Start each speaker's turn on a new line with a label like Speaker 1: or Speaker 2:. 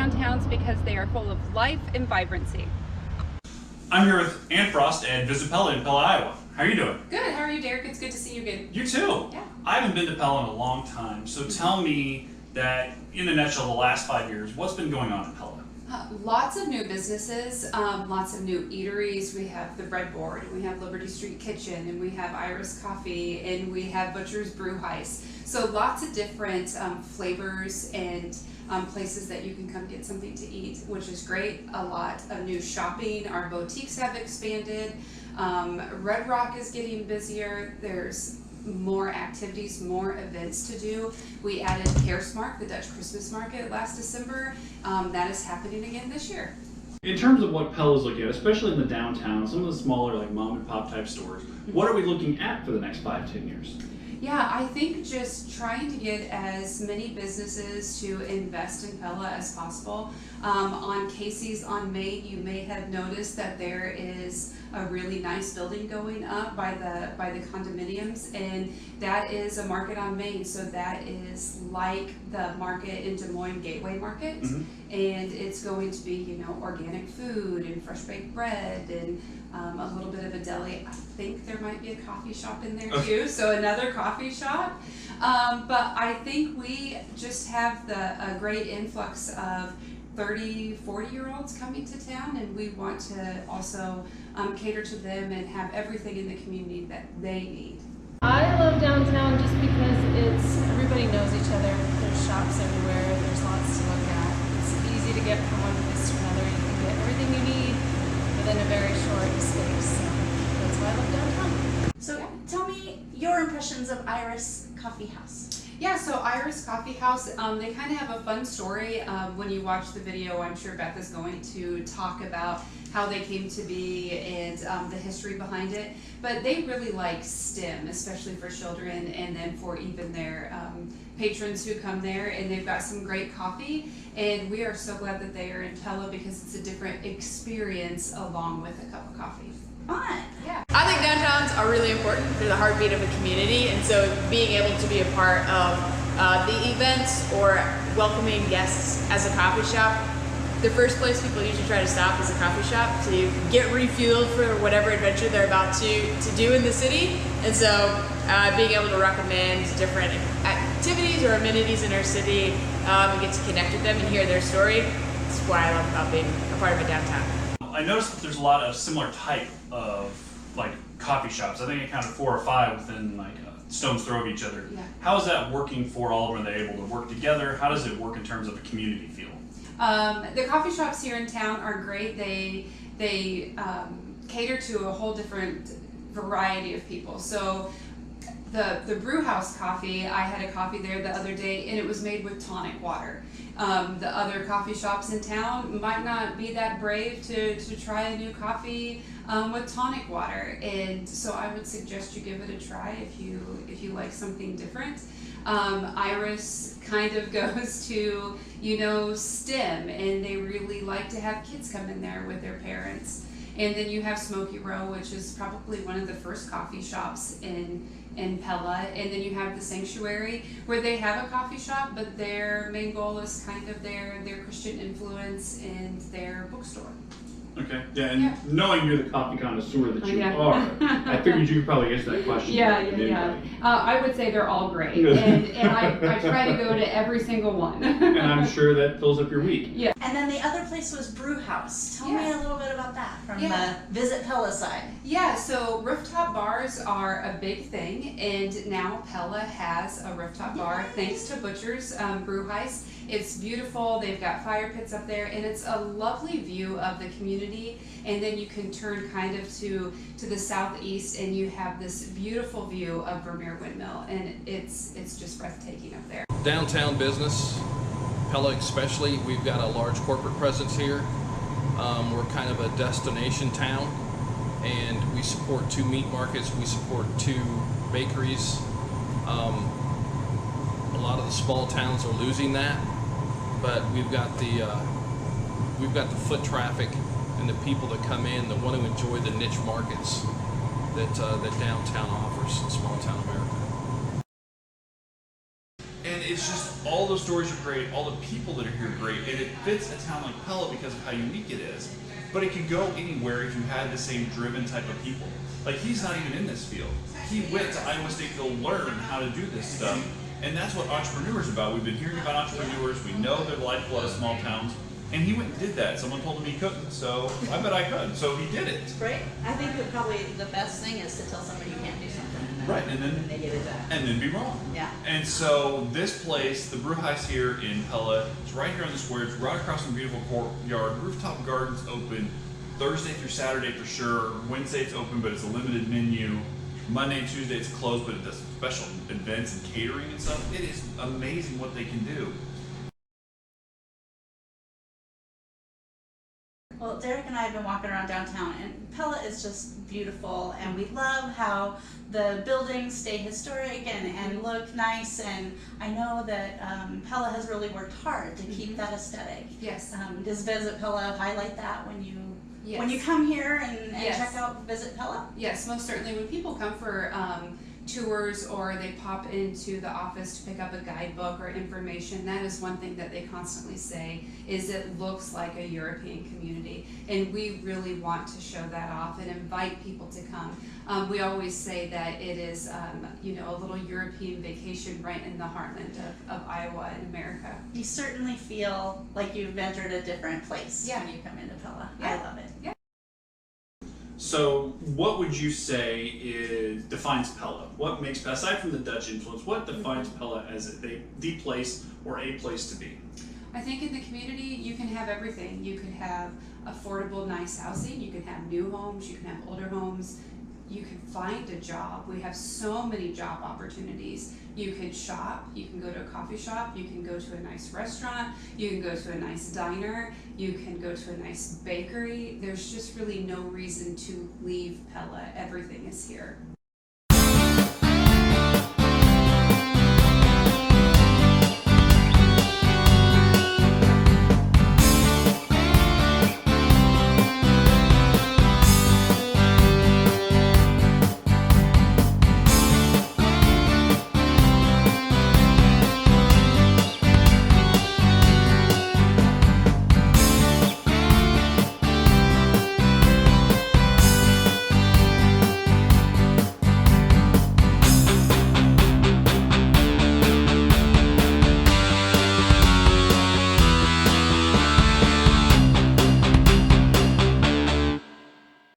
Speaker 1: downtowns because they are full of life and vibrancy.
Speaker 2: I'm here with Ann Frost at Visit Pella in Pella, Iowa. How are you doing?
Speaker 1: Good. How are you, Derek? It's good to see you again.
Speaker 2: You too.
Speaker 1: Yeah.
Speaker 2: I haven't been to Pella in a long time, so tell me that, in a nutshell, the last 5 years, what's been going on in Pella?
Speaker 1: Lots of new businesses, lots of new eateries. We have the Bread Board, we have Liberty Street Kitchen, and we have Iris Coffee, and we have Butcher's Brew Heist. So lots of different flavors and places that you can come get something to eat, which is great. A lot of new shopping. Our boutiques have expanded. Red Rock is getting busier. There's more activities, more events to do. We added CareSmart, the Dutch Christmas market, last December. That is happening again this year.
Speaker 2: In terms of what Pella's looking at, especially in the downtown, some of the smaller like mom and pop type stores, what are we looking at for the next 5-10 years?
Speaker 1: Yeah, I think just trying to get as many businesses to invest in Pella as possible. On Casey's on Main, you may have noticed that there is a really nice building going up by the condominiums, and that is a market on Main. So that is like the market in Des Moines Gateway Market, and it's going to be organic food and fresh baked bread and a little bit of a deli. I think there might be a coffee shop in there too, so another coffee shop. But I think we just have a great influx of 30, 40-year-olds coming to town, and we want to also cater to them and have everything in the community that they need.
Speaker 3: I love downtown just because everybody knows each other. There's shops everywhere. There's lots to look at. It's easy to get from one place to another. You can get everything you need within a very short space. That's why I love downtown.
Speaker 4: So tell me your impressions of Iris Coffee House.
Speaker 1: Yeah, so Iris Coffee House, they kind of have a fun story. When you watch the video, I'm sure Beth is going to talk about how they came to be and the history behind it. But they really like STEM, especially for children, and then for even their patrons who come there. And they've got some great coffee, and we are so glad that they are in Pella because it's a different experience along with a cup of coffee.
Speaker 4: Fun.
Speaker 1: Yeah.
Speaker 5: I think downtowns are really important. They're the heartbeat of a community, and so being able to be a part of the events or welcoming guests as a coffee shop, the first place people usually try to stop is a coffee shop to get refueled for whatever adventure they're about to do in the city. And so being able to recommend different activities or amenities in our city and get to connect with them and hear their story, is why I love about being a part of a downtown.
Speaker 2: I noticed that there's a lot of similar type of like coffee shops. I think I counted 4 or 5 within like a stone's throw of each other.
Speaker 1: Yeah.
Speaker 2: How is that working for all of them? Are they able to work together? How does it work in terms of a community feel?
Speaker 1: The coffee shops here in town are great. They cater to a whole different variety of people. So the brew house coffee, I had a coffee there the other day, and it was made with tonic water. The other coffee shops in town might not be that brave to try a new coffee with tonic water, and so I would suggest you give it a try if you like something different. Iris kind of goes to STEM, and they really like to have kids come in there with their parents. And then you have Smoky Row, which is probably one of the first coffee shops in Pella. And then you have the Sanctuary, where they have a coffee shop, but their main goal is kind of their Christian influence and their bookstore.
Speaker 2: Okay. Yeah, and knowing you're the coffee connoisseur that you are, I figured you could probably answer that question.
Speaker 1: Yeah. I would say they're all great, and I try to go to every single one.
Speaker 2: And I'm sure that fills up your week.
Speaker 1: Yeah.
Speaker 4: And then the other place was Brew House. Tell me a little bit about that from the Visit Pella side.
Speaker 1: Yeah, so rooftop bars are a big thing, and now Pella has a rooftop bar thanks to Butcher's Brew Heist. It's beautiful. They've got fire pits up there, and it's a lovely view of the community. And then you can turn kind of to the southeast, and you have this beautiful view of Vermeer Windmill, and it's just breathtaking up there.
Speaker 6: Downtown business, Pella especially, we've got a large corporate presence here. We're kind of a destination town, and we support 2 meat markets, we support 2 bakeries. A lot of the small towns are losing that, but we've got the foot traffic and the people that come in that want to enjoy the niche markets that downtown offers in small town America.
Speaker 7: And it's
Speaker 2: it's just all those stories are great, all the people that are here are great, and it fits a town like Pella because of how unique it is. But it could go anywhere if you had the same driven type of people. Like, he's not even in this field. He went to Iowa State to learn how to do this stuff. And that's what entrepreneurs are about. We've been hearing about entrepreneurs. We know they're the lifeblood of small towns. And he went and did that. Someone told him he couldn't, so I bet I could. So he did it.
Speaker 4: Right? I think that probably the best thing is to tell somebody you can't do something.
Speaker 2: Right, and then
Speaker 4: they get it done.
Speaker 2: And then be wrong.
Speaker 4: Yeah.
Speaker 2: And so this place, the brew house here in Pella, it's right here on the square. It's right across from a beautiful courtyard. Rooftop gardens open Thursday through Saturday for sure. Wednesday it's open, but it's a limited menu. Monday and Tuesday it's closed, but it does special events and catering and stuff. It is amazing what they can do.
Speaker 4: Well, Derek and I have been walking around downtown, and Pella is just beautiful, and we love how the buildings stay historic and look nice, and I know that Pella has really worked hard to keep that aesthetic.
Speaker 1: Yes.
Speaker 4: Does Visit Pella highlight that when you
Speaker 1: Yes.
Speaker 4: come here and
Speaker 1: Yes.
Speaker 4: check out Visit Pella?
Speaker 1: Yes, most certainly. When people come for tours or they pop into the office to pick up a guidebook or information, that is one thing that they constantly say is it looks like a European community, and we really want to show that off and invite people to come. We always say that it is a little European vacation right in the heartland of Iowa and America.
Speaker 4: You certainly feel like you've entered a different place
Speaker 1: Yeah.
Speaker 4: when you come into Pella.
Speaker 1: Yeah.
Speaker 4: I love it.
Speaker 1: Yeah.
Speaker 2: So what would you say defines Pella? What makes, aside from the Dutch influence, what defines Pella as the place or a place to be?
Speaker 1: I think in the community you can have everything. You could have affordable, nice housing, you can have new homes, you can have older homes, you can find a job. We have so many job opportunities. You can shop, you can go to a coffee shop, you can go to a nice restaurant, you can go to a nice diner, you can go to a nice bakery. There's just really no reason to leave Pella. Everything is here.